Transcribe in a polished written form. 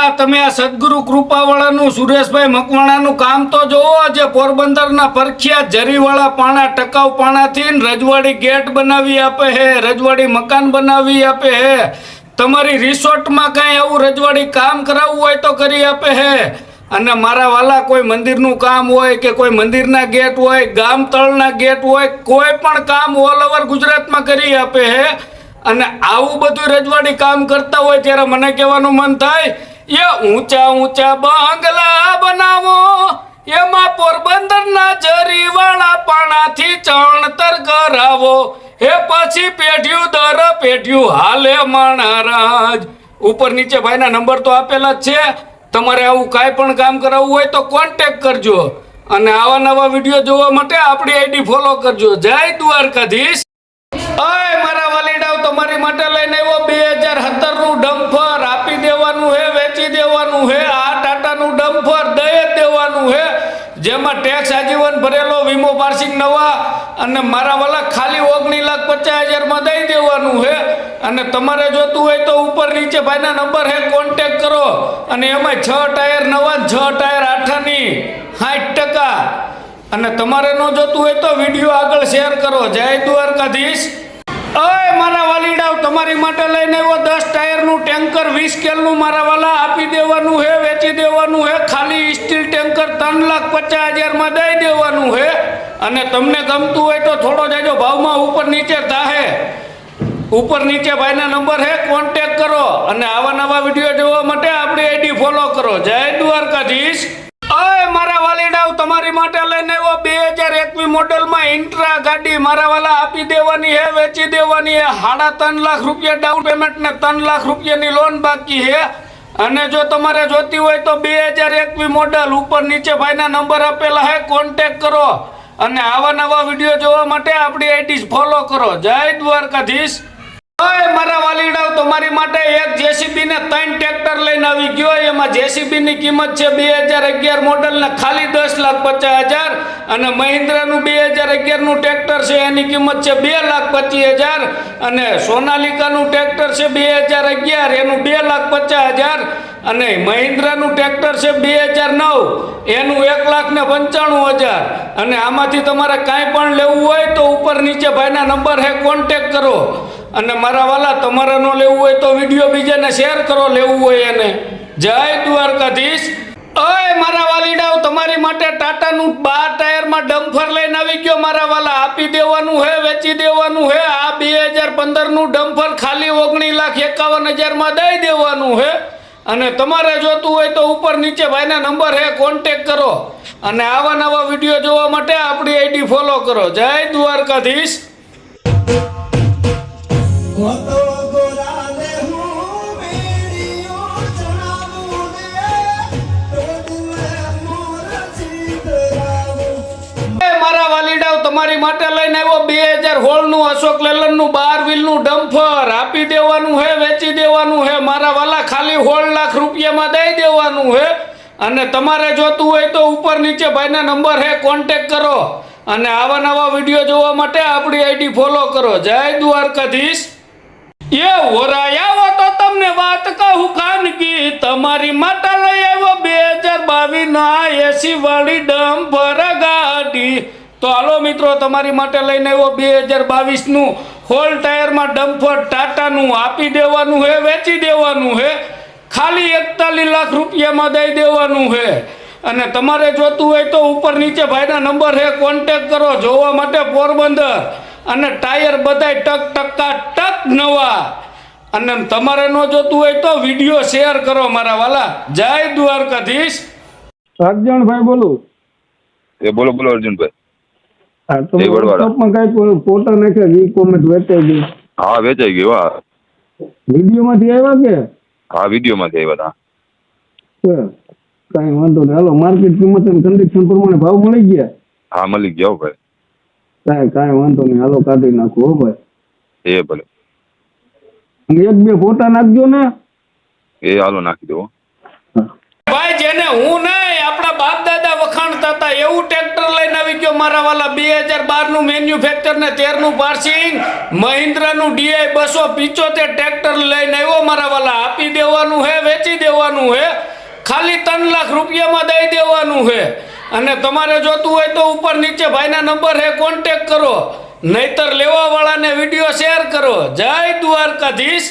વાલા તમે આ સદગુરુ કૃપાવાળાનું સુરેશભાઈ મકવાણાનું કામ તો જોવો. જે પોરબંદરના પ્રખ્યાત જરીવાળા પાણા ટકાઉ પાણાથી રજવાડી ગેટ બનાવી આપે હે, રજવાડી મકાન બનાવી આપે હે. તમારી રિસોર્ટમાં કાંઈ એવું રજવાડી કામ કરાવવું હોય તો કરી આપે હે. અને મારા વાલા કોઈ મંદિરનું કામ હોય કે કોઈ મંદિરના ગેટ હોય, ગામ તળના ગેટ હોય, કોઈ પણ કામ ઓલ ઓવર ગુજરાતમાં કરી આપે હે. અને આવું બધું રજવાડી કામ કરતા હોય ત્યારે મને કહેવાનું મન થાય, એ ઊંચા ઊંચા બંગલા બનાવો, એમાં પોરબંદરના જરીવાળા પાણાથી ચણતર કરાવો, એ પછી પેઢ્યું દર પેઢ્યું હાલે માણારાજ. ઉપર નીચે ભાઈના નંબર તો આપેલા જ છે. તમારે આવું કાંઈ પણ કામ કરાવવું હોય તો કોન્ટેક્ટ કરજો. અને આવા નવા વિડીયો જોવા માટે આપણી આઈડી ફોલો કરજો. જય દ્વારકાધીશ. અય મારા વાલીડાઓ તમારી માટે લઈને આવ્યો 2017 નું ડમ્ફર. આપી દેવાનું હે, વેચી દેવાનું હે. આ ટાટાનું ડમ્ફર દઈ જ દેવાનું હે, જેમાં ટેક્સ આજીવન ભરેલો, વીમો પાર્સિંગ નવા. અને મારા વાલા ખાલી 19,50,000 માં દઈ દેવાનું હે. અને તમારે જોતું હોય તો ઉપર નીચે ભાઈના નંબર હે, કોન્ટેક્ટ કરો. અને એમાં 6 ટાયર નવા, 6 ટાયર આઠાની 60%. અને તમારે ન જોતું હોય તો વિડીયો આગળ શેર કરો. જય દ્વારકાધીશ. અય મારા વાલીડાઓ તમારી માટે લઈને આવ્યો 10 ટાયરનું ટેન્કર 20 કેલનું. મારા વાલા આપી દેવાનું હે, વેચી દેવાનું હે. ખાલી સ્ટીલ ટેન્કર 3,50,000 માં દઈ દેવાનું હે. અને તમને ગમતું હોય તો થોડો જાજો ભાવમાં ઉપર નીચે થાહે. ઉપર નીચે ભાઈના નંબર હે, કોન્ટેક્ટ કરો. અને આવા નવા વિડીયો જોવા માટે આપણી આઈડી ફોલો કરો. જય દ્વારકાધીશ. અય મારા વાલીડાઓ તમારી માટે લઈને આવ્યો 2021 મોડેલમાં ઇન્ટ્રા ગાડી. મારા વાલા આપી દેવાની હે, વેચી દેવાની હે. 3.5 લાખ રૂપિયા ડાઉન પેમેન્ટ ને 3 લાખ રૂપિયાની લોન બાકી હે. અને જો તમારે જોતી હોય તો 2021 મોડેલ, ઉપર નીચે ભાઈના નંબર આપેલા હે, કોન્ટેક્ટ કરો. અને આવા નવા વિડીયો જોવા માટે આપણી આઈડી ફોલો કરો. જય દ્વારકાધીશ. અય મારા વાલીડાઓ તમારી માટે એક જેસીબી ને 3 ટ્રેક્ટર લઈને આવી ગયો. એમાં જેસીબી ની કિંમત છે 2011 મોડેલ ને ખાલી 10,50,000. અને મહિન્દ્રાનું 2011 નું ટ્રેક્ટર છે, એની કિંમત છે 2,25,000. અને સોનાલિકાનું ટ્રેક્ટર છે 2011, એનું 2,50,000. અને મહિન્દ્રાનું ટ્રેક્ટર છે 2009, એનું 1,95,000. અને આમાંથી તમારે કાંઈ પણ લેવું હોય તો ઉપર નીચે ભાઈના નંબર હે, કોન્ટેક્ટ કરો. અને મારા વાલા તમારે ન લેવું હોય તો વિડીયો બીજાને શેર કરો, લેવું હોય એને. જય દ્વારકાધીશ. અય મારા વાલીડાઓ તમારી માટે ટાટાનું 12 ટાયરમાં ડમ્ફર લઈને આવી ગયો. મારા વાલા આપી દેવાનું હે, વેચી દેવાનું હે. આ 2015 નું ડમ્ફર ખાલી 19,51,000 માં દઈ દેવાનું હે. અને તમારે જોતું હોય તો ઉપર નીચે ભાઈના નંબર હે, કોન્ટેક્ટ કરો. અને આવા નવા વિડીયો જોવા માટે આપણી આઈડી ફોલો કરો. જય દ્વારકાધીશ. મારા વાલીડાઓ તમારી માટે લઈને આવ્યો 2016 નું અશોક લેલનનું 12 વ્હીલનું ડમ્ફર. આપી દેવાનું હે, વેચી દેવાનું હે. મારા વાલા ખાલી 16 લાખ રૂપિયામાં દઈ દેવાનું હે. અને તમારે જોતું હોય તો ઉપર નીચે ભાઈના નંબર હે, કોન્ટેક્ટ કરો. અને આવા નવા વિડીયો જોવા માટે આપણી આઈડી ફોલો કરો. જય દ્વારકાધીશ. એ ઓરાયા તો તમને વાત કહું ખાનગી, તમારી માટે લઈ આવ્યો 2022 ના એસી વાળી ડમ્ફર ગાડી. તો હાલો મિત્રો, તમારી માટે લઈને આવ્યો 2022 નું હોલ ટાયરમાં ડમ્ફર ટાટાનું. આપી દેવાનું હે, વેચી દેવાનું હે. ખાલી 41 લાખ રૂપિયામાં દઈ દેવાનું હે. અને તમારે જોતું હોય તો ઉપર નીચે ભાઈના નંબર હે, કોન્ટેક્ટ કરો. જોવા માટે પોરબંદર. અને ટાયર બધાય ટક નવા. અને તમારે ન જોતું હોય તો વિડીયો શેર કરો મારા વાલા. જય દ્વારકાધીશ. રાજજણભાઈ બોલું. એ બોલો બોલો અર્જુનભાઈ. હા, તો વોટ્સઅપમાં કઈ ફોટો નાખ્યા, ઈ કોમેન્ટ વેચાઈ ગઈ. હા, વેચાઈ ગયું. હા, વિડીયોમાંથી આવ્યા કે? હા, વિડીયોમાંથી આવ્યા હતા. કઈ વાંધો નહીં. હાલો, માર્કેટ કિંમત અને કન્ડિશન પ્રમાણે ભાવ મળી ગયા. હા, મળી ગયા ભાઈ. કાંઈ વાંધો નહીં. હાલો, કાઢી નાખો હો ભાઈ. એ ભલે. અને 1-2 ફોટા નાખજો ને. એ હાલો, નાખી દો ભાઈ. જેને હું નહીં, આપણા બાપ દાદા વખાણતા હતા એવું ટ્રેક્ટર લઈને આવી ગયો મારા વાલા. 2012 નું મેન્યુફેક્ચર ને 13 નું પાર્સિંગ, મહિન્દ્રાનું DI 275 ટ્રેક્ટર લઈને આવ્યો મારા વાલા. આપી દેવાનું હે, વેચી દેવાનું. કરવાનું હે, ખાલી 3 લાખ રૂપિયામાં દઈ દેવાનું હે. અને તમારે જોતું હોય તો ઉપર નીચે ભાઈના નંબર હે, કોન્ટેક કરો, નહીતર લેવા વાળાને વિડીયો શેર કરો. જય દ્વારકાધીશ.